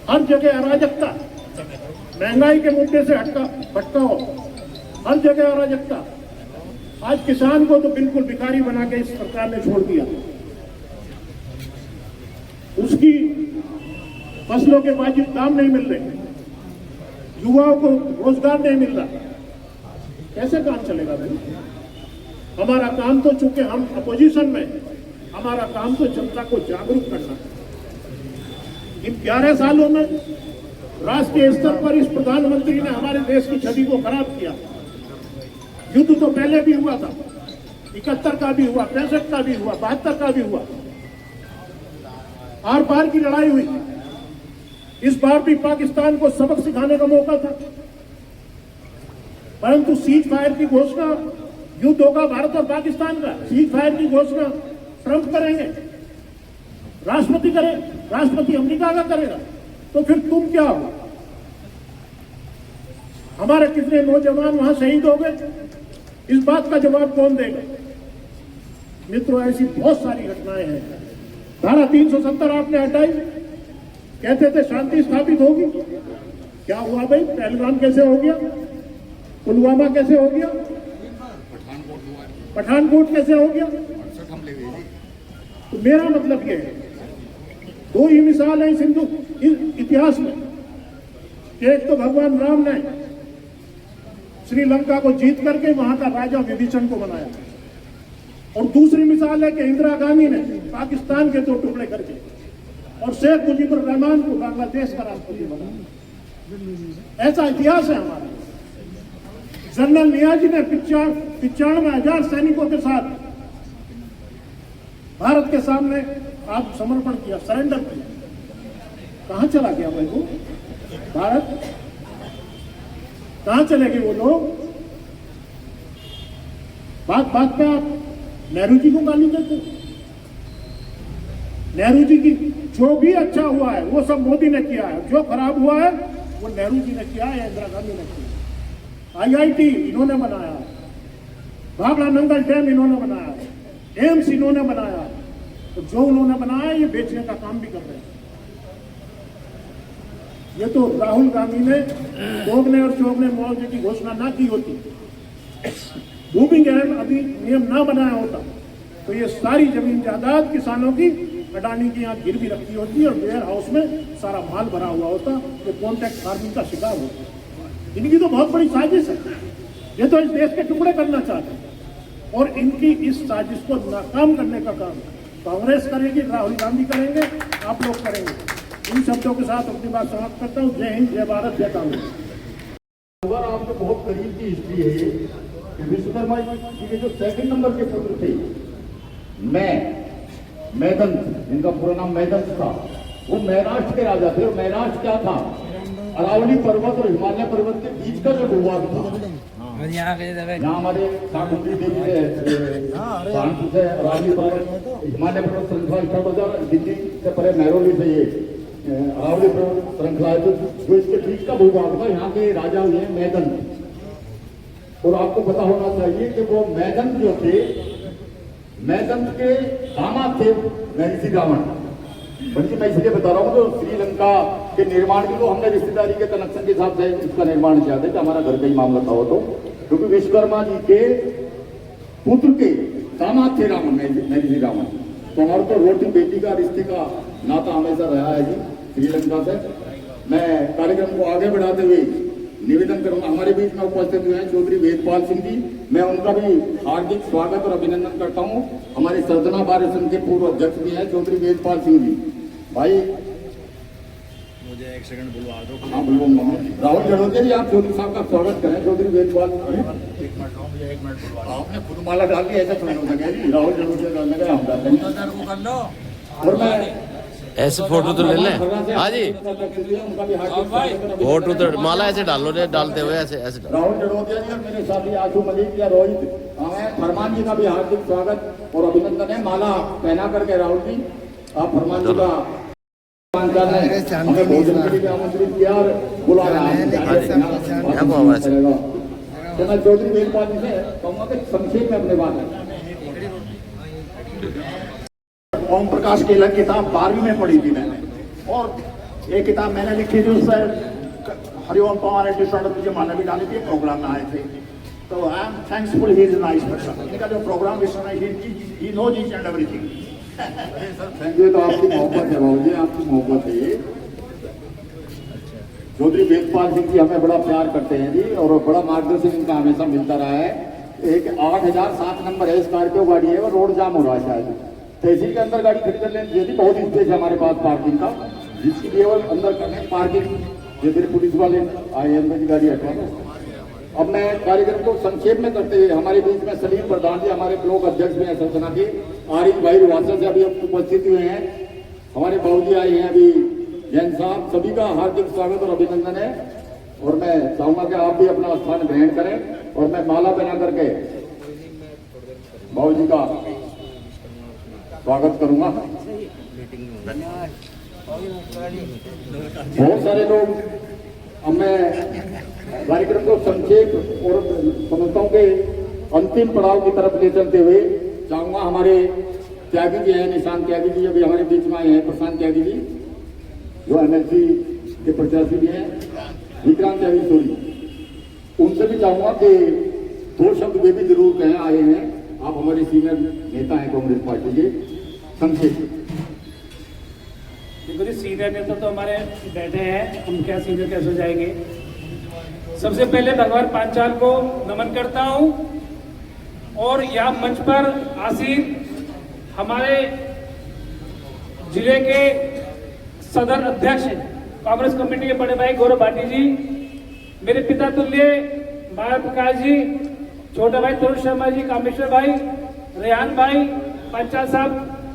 Speaker 10: हर जगह अराजकता, महंगाई के मुद्दे से भटकाओ, हर जगह अराजकता। आज किसान को तो बिल्कुल भिखारी बना के इस सरकार ने छोड़ दिया। उसकी फसलों के वाजिब दाम नहीं मिल रहे, युवाओं को रोजगार नहीं मिल रहा। कैसे काम चलेगा भाई? हमारा काम तो, चूंकि हम अपोजिशन में, हमारा काम तो जनता को जागरूक करना है। इन 11 सालों में राष्ट्रीय स्तर पर इस प्रधानमंत्री ने हमारे देश की छवि को खराब किया। युद्ध तो पहले भी हुआ था, 71 का भी हुआ, 65 का भी हुआ, 72 का भी हुआ, आर पार की लड़ाई हुई। इस बार भी पाकिस्तान को सबक सिखाने का मौका था, परंतु सीज फायर की घोषणा, युद्ध होगा भारत और पाकिस्तान का, सीज फायर की घोषणा ट्रंप करेंगे। राष्ट्रपति करे, राष्ट्रपति अमेरिका का करेगा, तो फिर तुम क्या हो? हमारे कितने नौजवान वहां शहीद हो गए, इस बात का जवाब कौन देगा? मित्रों, ऐसी बहुत सारी घटनाएं हैं। धारा 370 आपने हटाई, कहते थे शांति स्थापित होगी, क्या हुआ भाई? पहलगाम कैसे हो गया? पुलवामा कैसे हो गया? पठानकोट कैसे हो गया? तो मेरा मतलब ये है, दो ही मिसाल है इस हिंदू इतिहास में। एक तो भगवान राम ने श्रीलंका को जीत करके वहां का राजा विभीषण को बनाया, और दूसरी मिसाल है कि इंदिरा गांधी ने पाकिस्तान के 2 टुकड़े करके और शेख मुजीबुर रहमान को बांग्लादेश का राष्ट्रपति बनाया। ऐसा इतिहास है हमारा। जनरल नियाजी ने 95,000 सैनिकों के साथ भारत के सामने आत्मसमर्पण किया, सरेंडर किया। कहां चला गया भाई वो भारत? कहां चले गए वो लोग? बात बात पे आप नेहरू जी को गाली देते। नेहरू जी की जो भी अच्छा हुआ है वो सब मोदी ने किया है, जो खराब हुआ है वो नेहरू जी ने किया है, इंदिरा गांधी ने किया। IIT इन्होंने बनाया, भाखड़ा नंगल डैम इन्होंने बनाया, एम्स इन्होंने बनाया, तो जो उन्होंने बनाया ये बेचने का काम भी कर रहे हैं। ये तो राहुल गांधी ने दोगने और चौगने मुआवजे की घोषणा ना की होती, भूमि गहन अधिनियम ना बनाया होता, तो ये सारी जमीन जायदाद किसानों की अडानी की यहाँ गिरवी रखी होती और वेयर हाउस में सारा माल भरा हुआ होता, ये कॉन्ट्रैक्ट फार्मिंग का शिकार होता। इनकी तो बहुत बड़ी साजिश है। ये तो इस देश के टुकड़े करना चाहते हैं, और इनकी इस साजिश को नाकाम करने का काम कांग्रेस करेगी, राहुल गांधी करेंगे, आप लोग करेंगे। इन शब्दों के साथ अपनी बात समाप्त करता हूँ। जय हिंद, जय भारत, जय कांग्रेस।
Speaker 1: अगर आपके बहुत करीब की हिस्ट्री है ये कि विश्वकर्मा जी के जो 2nd नंबर के पुत्र थे, मैदंत, इनका पूरा नाम मैदंत था, वो महाराष्ट्र के राजा थे। और महाराष्ट्र क्या था? अरावली पर्वत और हिमालय पर्वत के बीच का जो भूभाग था। यहाँ हमारे सामुद्री देवी से कानपुर से अरावली पर्वत, हिमालय पर्वत श्रृंखला स्टार्ट हो जाए, दिल्ली से परे महरौली से ये अरावली पर्वत श्रृंखला है, जो इसके बीच का भूभाग था। यहाँ के राजा हुए हैं मैदंत। और आपको पता होना चाहिए कि वो मैदंत जो थे, मैदंत के दामाद थे महर्षि रावण। बल्कि मैं इसलिए बता रहा हूँ तो श्रीलंका के निर्माण की तो हमने रिश्तेदारी के कनेक्शन के हिसाब से इसका निर्माण किया था कि हमारा घर का ही मामला था वो, तो क्योंकि विश्वकर्मा जी के पुत्र के दामाद थे रावण, महर्षि रावण। तो हमारा तो रोटी बेटी का रिश्ते का नाता हमेशा रहा है जी श्रीलंका से। मैं कार्यक्रम को आगे बढ़ाते हुए निवेदन करूंगा, हमारे बीच में उपस्थित हुए हैं चौधरी वेदपाल सिंह जी, मैं उनका भी हार्दिक स्वागत और अभिनंदन करता हूं। हमारे सर्जना बार संघ के पूर्व अध्यक्ष भी हैं चौधरी वेदपाल सिंह जी। भाई
Speaker 11: मुझे 1 सेकंड बुलवा दो।
Speaker 1: हाँ बुलवाऊंगा। राहुल जड़ोदिया जी, आप चौधरी साहब का स्वागत करें। चौधरी वेदपाल,
Speaker 11: 1 मिनट बुलवा।
Speaker 1: आपने खुद माला डाल दी, ऐसा थोड़ी हो सके जी। राहुल जड़ोदिया डालने का हम डालते हैं। और मैं
Speaker 12: ऐसे फोटो तो ले लें। हाँ जी, फोटो तो माला ऐसे डाल लो, डालते हुए ऐसे ऐसे डालो।
Speaker 1: राहुल जड़ोदिया जी और मेरे साथी आशु मलिक या रोहित फरमान जी का भी हार्दिक स्वागत और अभिनंदन है। माला पहना करके राहुल जी आप फरमान जी का हमें भोजन के लिए आमंत्रित किया और बुला रहा है। तो मैं चौधरी वेदपाल जी से कहूँगा कि संक्षेप में अपने बात है।
Speaker 13: ओम प्रकाश की अलग किताब 12वीं में पढ़ी थी मैंने, और एक किताब मैंने लिखी थी उससे हरिओम पवार एंड डिसऑर्डर मुझे माला भी डाली थी, प्रोग्राम में आए थे। तो I am thankful, he is a nice person. इनका जो प्रोग्राम इस समय he knows each and everything.
Speaker 1: Thank you. तो आपकी मोहब्बत है बाबू जी, आपकी मोहब्बत है ये। चौधरी वेदपाल सिंह जी हमें बड़ा प्यार करते हैं जी, और बड़ा मार्गदर्शन इनका हमेशा मिलता रहा है। एक 8007 नंबर है स्कॉर्पियो गाड़ी है, वो रोड जाम हो रहा है शायद, तहसील के अंदर गाड़ी खड़ी कर लेनी चाहिए। बहुत स्पेस है हमारे पास पार्किंग का, जिसकी केवल अंदर करने पार्किंग। ये फिर पुलिस वाले आए अंदर की गाड़ी हटवा दो। अब मैं कार्यक्रम को संक्षेप में करते हुए हमारे बीच में सलीम प्रधान जी, हमारे ब्लॉक अध्यक्ष भी हैं संजना के, आरिफ भाई रुवासा से अभी उपस्थित हुए हैं, हमारे बाबूजी आए हैं अभी, जैन साहब, सभी का हार्दिक स्वागत और अभिनंदन है। और मैं चाहूंगा कि आप भी अपना स्थान ग्रहण करें और मैं माला पहना करके बाबूजी का स्वागत करूंगा। बहुत सारे लोग, अब मैं कार्यक्रम को संक्षेप और समझता हूँ कि अंतिम पड़ाव की तरफ ले चलते हुए चाहूंगा, हमारे त्यागी जी हैं, निशान त्यागी जी अभी हमारे बीच में आए हैं, प्रशांत त्यागी जी जो MLC के प्रत्याशी भी हैं, विक्रांत त्यागी सोरी, उनसे भी चाहूंगा कि 2 शब्द वे भी जरूर कहें, आए हैं, आप हमारे सीनियर नेता हैं कांग्रेस पार्टी के, संक्षेप।
Speaker 2: देखो जी, सीनियर नेता तो हमारे बैठे हैं, हम क्या सीनियर कैसे हो जाएंगे। सबसे पहले भगवान पांचाल को नमन करता हूं और यहाँ मंच पर आसीन हमारे जिले के सदर अध्यक्ष कांग्रेस कमेटी के बड़े भाई गौरव भाटी जी, मेरे पिता तुल्य माया प्रकाश जी, छोटा भाई तरुण शर्मा जी, कामेश्वर भाई, रेहान भाई, पंचाल साहब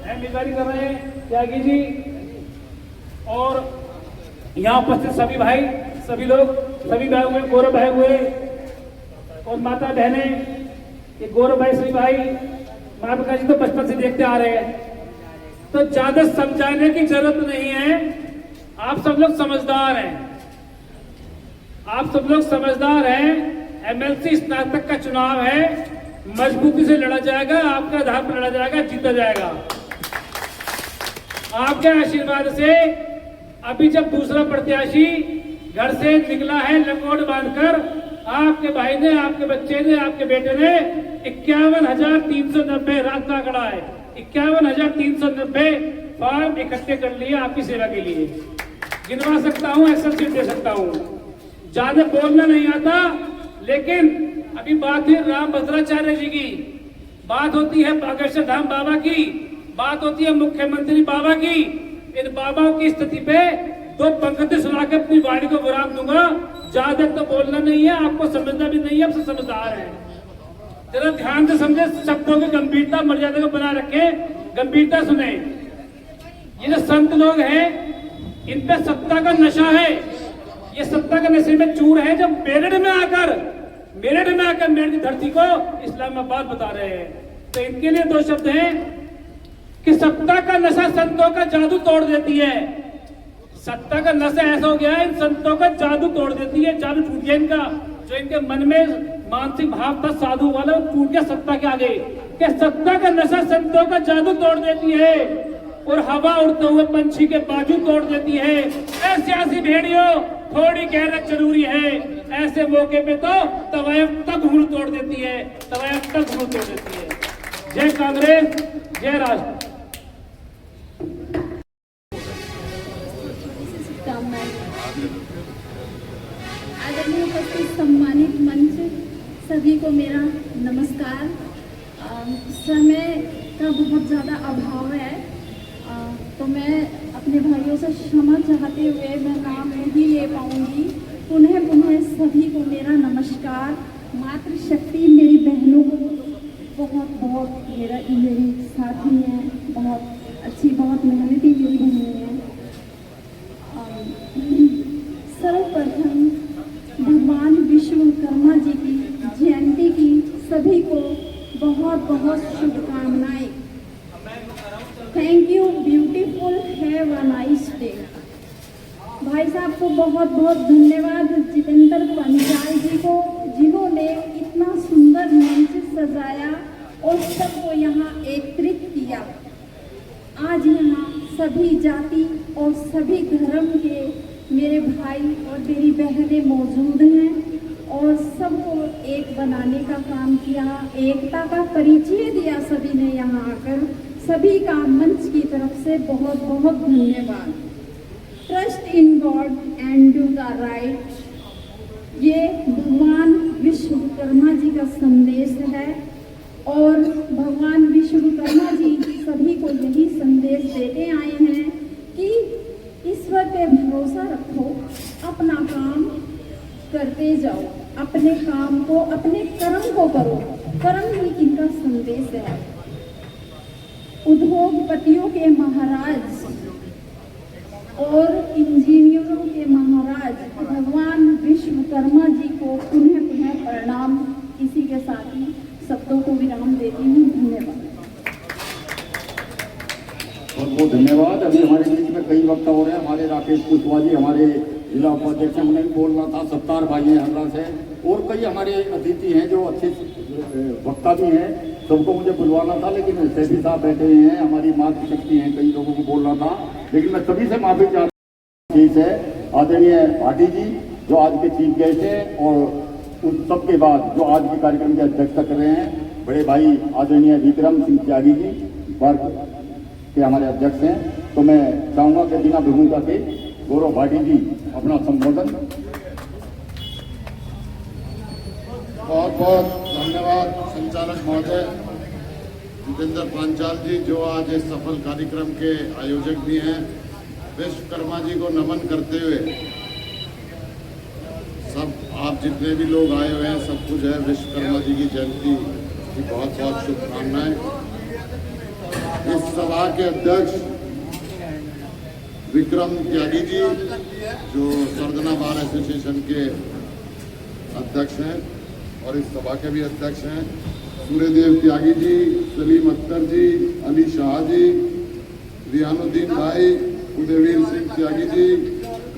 Speaker 2: उम्मीदवारी कर रहे हैं, त्यागी जी, और यहाँ उपस्थित सभी भाई, सभी लोग, सभी भाई हुए, गौरव भाई हुए और माता बहने, ये गौरव भाई, सभी भाई, माया प्रकाश जी तो बचपन से देखते आ रहे हैं, तो ज्यादा समझाने की जरूरत नहीं है। आप सब लोग समझदार हैं, आप सब लोग समझदार हैं। MLC स्नातक का चुनाव है, मजबूती से लड़ा जाएगा, आपके आधार पर लड़ा जाएगा, जीता जाएगा आपके आशीर्वाद से। अभी जब दूसरा प्रत्याशी घर से निकला है लंगोट बांधकर, आपके भाई ने, आपके बच्चे ने, आपके बेटे ने 51,390 रास्ता खड़ा है, 51,390 फॉर्म इकट्ठे कर लिए आपकी सेवा के लिए। गिनवा सकता हूँ, एक्सेल शीट दे सकता हूँ, ज्यादा बोलना नहीं आता, लेकिन अभी बात है राम भद्राचार्य जी की, बात होती है बागेश्वर धाम बाबा की, बात होती है मुख्यमंत्री बाबा की। इन बाबाओं की स्थिति पे 2 पंक्ति सुना के अपनी वाणी को विराम दूंगा। ज्यादा तो बोलना नहीं है, आपको समझना भी नहीं है, आपसे समझदार है। जरा ध्यान से समझे, शब्दों की गंभीरता मर्यादा को बना रखे, गंभीरता सुने। ये जो संत लोग हैं, इन पे सत्ता का नशा है, ये सत्ता के नशे में चूर है। जब मेरठ में आकर मेरठ की धरती को इस्लामाबाद बता रहे हैं, तो इनके लिए 2 शब्द हैं कि सत्ता का नशा संतों का जादू तोड़ देती है। सत्ता का नशा ऐसा हो गया है, इन संतों का जादू तोड़ देती है, जादू टूट गया इनका। जो इनके मन में मानसिक भाव था साधु वाला, वो टूट गया सत्ता के आगे। कि सत्ता का नशा संतों का जादू तोड़ देती है और हवा उड़ते हुए पंछी के बाजू तोड़ देती है। ऐसे सियासी भेड़ियों, थोड़ी गैरत जरूरी है, ऐसे मौके पे तो तवायफ तक घूर तोड़ देती है, तवायफ तक घूर तोड़ देती है। जय कांग्रेस, जय राष्ट्र।
Speaker 14: आदरणीय उपस्थित सम्मानित मंच, सभी को मेरा नमस्कार। समय का बहुत ज़्यादा अभाव है, तो मैं अपने भाइयों से क्षमा चाहते हुए मैं नाम नहीं ले पाऊंगी। पुनः सभी को मेरा नमस्कार। मातृशक्ति मेरी बहनों को बहुत मेरी साथी हैं, बहुत अच्छी, बहुत मेहनती मेरी बहनें हैं। सर्वप्रथम भगवान विश्वकर्मा जी की जयंती की सभी को बहुत शुभकामनाएं। Thank you, beautiful, have a nice day. भाई साहब को बहुत धन्यवाद, जितेंद्र पंचाल जी को, जिन्होंने इतना सुंदर मंच सजाया और सबको यहाँ एकत्रित किया। आज यहाँ सभी जाति और सभी धर्म के मेरे भाई और मेरी बहनें मौजूद हैं और सबको एक बनाने का काम किया, एकता का परिचय दिया सभी ने यहाँ आकर। सभी का मंच की तरफ से बहुत धन्यवाद। Trust in God and do the right, ये भगवान विश्वकर्मा जी का संदेश है और भगवान विश्वकर्मा जी सभी को यही संदेश देते आए हैं कि ईश्वर पे भरोसा रखो, अपना काम करते जाओ, अपने काम को, अपने कर्म को करो। कर्म ही इनका संदेश है। उद्योगपतियों के महाराज और इंजीनियरों के महाराज भगवान विश्वकर्मा जी को पुनः प्रणाम। इसी के साथ ही शब्दों को विराम देती हूँ। धन्यवाद।
Speaker 1: बहुत बहुत धन्यवाद। अभी हमारे बीच में कई वक्ता हो रहे हैं, हमारे राकेश कुशवाहा जी, हमारे जिला उपाध्यक्ष, हमने भी बोल रहा था, सत्तार भाई हैं हल्ला से, और कई हमारे अतिथि हैं जो अच्छे वक्ता भी हैं, सबको मुझे बुलवाना था, लेकिन सैफी साहब बैठे हुए हैं, हमारी मातृशक्ति हैं, कई लोगों को बोलना था, लेकिन मैं सभी से माफी चाहता हूँ। ठीक है, आदरणीय भाटी जी जो आज के चीफ गेस्ट हैं, और उन सब के बाद जो आज के कार्यक्रम की अध्यक्षता कर रहे हैं बड़े भाई आदरणीय विक्रम सिंह त्यागी जी वर्ग के हमारे अध्यक्ष हैं, तो मैं चाहूँगा कि बिना भूमिका के गौरव भाटी जी अपना संबोधन।
Speaker 7: बहुत बहुत धन्यवाद संचालक महोदय जितेंद्र पांचाल जी, जो आज इस सफल कार्यक्रम के आयोजक भी हैं। विश्वकर्मा जी को नमन करते हुए सब आप जितने भी लोग आए हुए हैं, सबको जो है विश्वकर्मा जी की जयंती की बहुत बहुत शुभकामनाएं। इस सभा के अध्यक्ष विक्रम त्यागी जी जो सरदना बार एसोसिएशन के अध्यक्ष हैं और इस सभा के भी अध्यक्ष हैं, सूर्यदेव त्यागी जी, सलीम अख्तर जी, अली शाह जी, रियानुद्दीन भाई, उदयवीर सिंह त्यागी जी,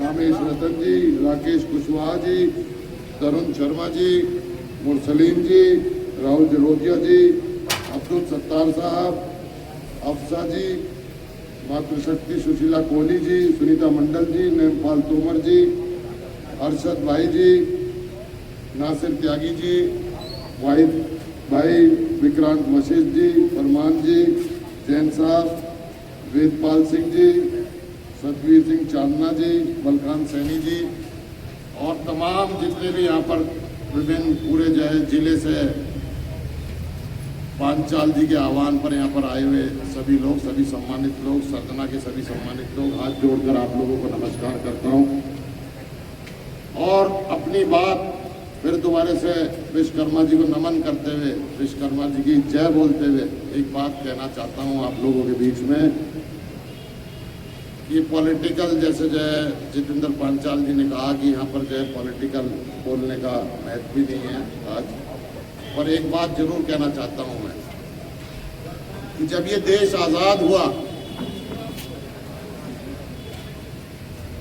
Speaker 7: कामेश रतन जी, राकेश कुशवाहा जी, तरुण शर्मा जी, मुरसलीम जी, राहुल जलोटिया जी, अब्दुल सत्तार साहब, अफसा जी, मातृशक्ति सुशीला कोहली जी, सुनीता मंडल जी, नेमपाल तोमर जी, अरशद भाई जी, नासिर त्यागी जी, वाहिद भाई, विक्रांत मशीद जी, फरमान जी, जैन साहब, वेदपाल सिंह जी, सतवीर सिंह चांदना जी, बलकान सैनी जी, और तमाम जितने भी यहाँ पर विभिन्न पूरे जो है जिले से पांचाल जी के आह्वान पर यहाँ पर आए हुए सभी लोग, सभी सम्मानित लोग, सरदना के सभी सम्मानित लोग, हाथ जोड़कर आप लोगों को नमस्कार करता हूँ। और अपनी बात फिर दोबारा से विश्वकर्मा जी को नमन करते हुए, विश्वकर्मा जी की जय बोलते हुए एक बात कहना चाहता हूँ आप लोगों के बीच में। ये पॉलिटिकल जैसे जो है जितेंद्र पांचाल जी ने कहा कि यहाँ पर जो है पॉलिटिकल बोलने का महत्व भी नहीं है आज, पर एक बात जरूर कहना चाहता हूँ मैं कि जब ये देश आजाद हुआ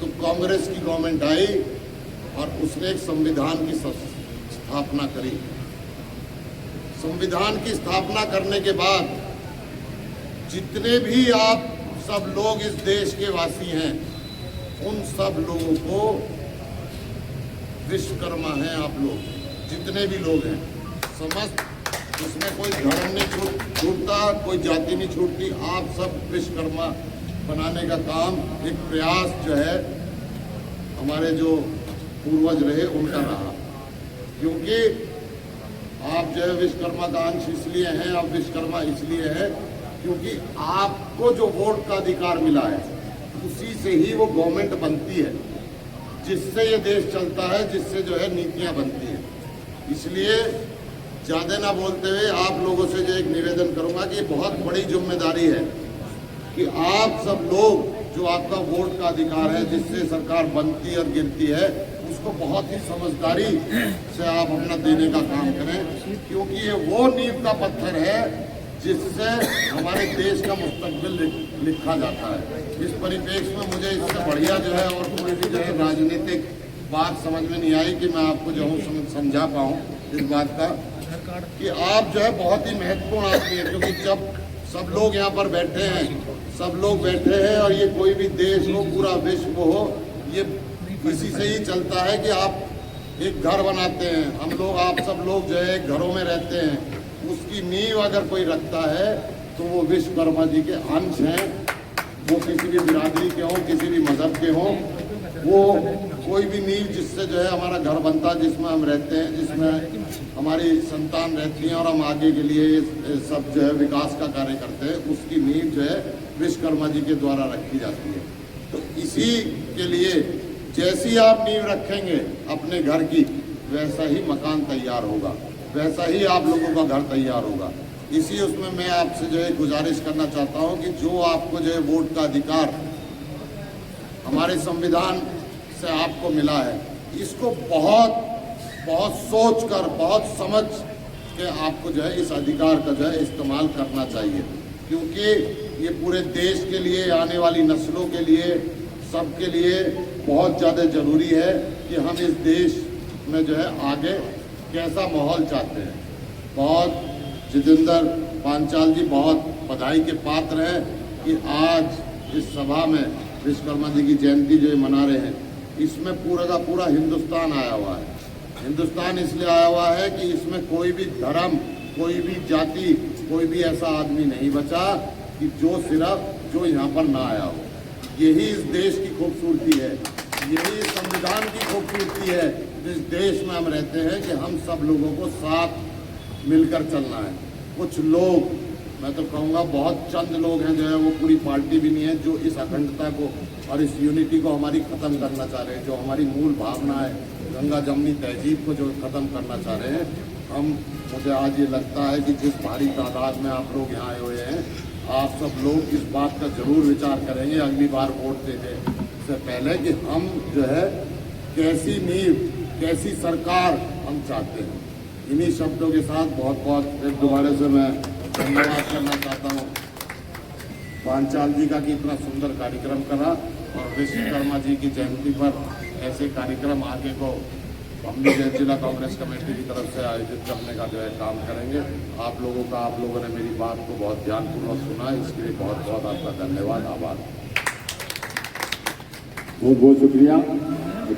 Speaker 7: तो कांग्रेस की गवर्नमेंट आई और उसने एक संविधान की स्थापना करी। संविधान की स्थापना करने के बाद जितने भी आप सब लोग इस देश के वासी हैं, उन सब लोगों को विश्वकर्मा हैं आप लोग, जितने भी लोग हैं समस्त, इसमें कोई धर्म नहीं छूटता, कोई जाति नहीं छूटती, आप सब विश्वकर्मा बनाने का काम एक प्रयास जो है हमारे जो पूर्वज रहे उनका रहा। क्योंकि आप जो है विश्वकर्मा का अंश इसलिए हैं, आप विश्वकर्मा इसलिए है क्योंकि आपको जो वोट का अधिकार मिला है उसी से ही वो गवर्नमेंट बनती है, जिससे ये देश चलता है, जिससे जो है नीतियां बनती हैं। इसलिए ज़्यादा ना बोलते हुए आप लोगों से जो एक निवेदन करूंगा कि ये बहुत बड़ी जिम्मेदारी है कि आप सब लोग जो आपका वोट का अधिकार है, जिससे सरकार बनती और गिरती है, उसको बहुत ही समझदारी से आप अपना देने का काम करें, क्योंकि ये वो नींव का पत्थर है जिससे हमारे देश का मुस्तकबिल लिखा जाता है। इस परिप्रेक्ष्य में मुझे इससे बढ़िया जो है और कोई भी जो है राजनीतिक बात समझ में नहीं आई कि मैं आपको जो हूँ समझा पाऊँ इस बात का कि आप जो है बहुत ही महत्वपूर्ण आदमी है। क्योंकि जब सब लोग यहाँ पर बैठे हैं, सब लोग बैठे हैं और ये कोई भी देश हो, पूरा विश्व हो, ये इसी से ही चलता है कि आप एक घर बनाते हैं, हम लोग आप सब लोग जो है घरों में रहते हैं, उसकी नींव अगर कोई रखता है तो वो विश्वकर्मा जी के अंश हैं। वो किसी भी बिरादरी के हों, किसी भी मजहब के हों, वो कोई भी नींव जिससे जो है हमारा घर बनता है, जिसमें हम रहते हैं, जिसमें हमारी संतान रहती हैं और हम आगे के लिए सब जो है विकास का कार्य करते हैं, उसकी नींव जो है विश्वकर्मा जी के द्वारा रखी जाती है। तो इसी के लिए जैसी आप नींव रखेंगे अपने घर की, वैसा ही मकान तैयार होगा, वैसा ही आप लोगों का घर तैयार होगा। इसी उसमें मैं आपसे जो है गुजारिश करना चाहता हूं कि जो आपको जो है वोट का अधिकार हमारे संविधान से आपको मिला है, इसको बहुत सोच कर, बहुत समझ के आपको जो है इस अधिकार का जो है इस्तेमाल करना चाहिए।
Speaker 15: क्योंकि ये पूरे देश के लिए, आने वाली नस्लों के लिए, सबके लिए बहुत ज़्यादा ज़रूरी है कि हम इस देश में जो है आगे कैसा माहौल चाहते हैं। बहुत जितेंद्र पांचाल जी बहुत बधाई के पात्र हैं कि आज इस सभा में विश्वकर्मा जी की जयंती जो मना रहे हैं, इसमें पूरा का पूरा हिंदुस्तान आया हुआ है। हिंदुस्तान इसलिए आया हुआ है कि इसमें कोई भी धर्म, कोई भी जाति, कोई भी ऐसा आदमी नहीं बचा कि जो यहाँ पर ना आया हो। यही इस देश की खूबसूरती है, यही संविधान की खूबसूरती है। इस देश में हम रहते हैं कि हम सब लोगों को साथ मिलकर चलना है। कुछ लोग, मैं तो कहूँगा बहुत चंद लोग हैं जो है, वो पूरी पार्टी भी नहीं है, जो इस अखंडता को और इस यूनिटी को हमारी ख़त्म करना चाह रहे हैं, जो हमारी मूल भावना है, गंगा जमनी तहजीब को जो ख़त्म करना चाह रहे हैं। मुझे आज ये लगता है कि जिस भारी तादाद में आप लोग यहाँ आए हुए हैं, आप सब लोग इस बात का जरूर विचार करेंगे अगली बार वोट देने से पहले कि हम जो है कैसी नींव, कैसी सरकार हम चाहते हैं। इन्हीं शब्दों के साथ बहुत बहुत एक दोबारा से मैं धन्यवाद करना चाहता हूँ पांचाल जी का कि इतना सुंदर कार्यक्रम करा, और विश्वकर्मा जी की जयंती पर ऐसे कार्यक्रम आगे को हम भी जिला कांग्रेस कमेटी की तरफ से आयोजित करने का जो है काम करेंगे। आप लोगों ने मेरी बात को बहुत ध्यानपूर्वक सुना, इसके लिए बहुत बहुत आपका धन्यवाद, आभार।
Speaker 1: बहुत बहुत शुक्रिया।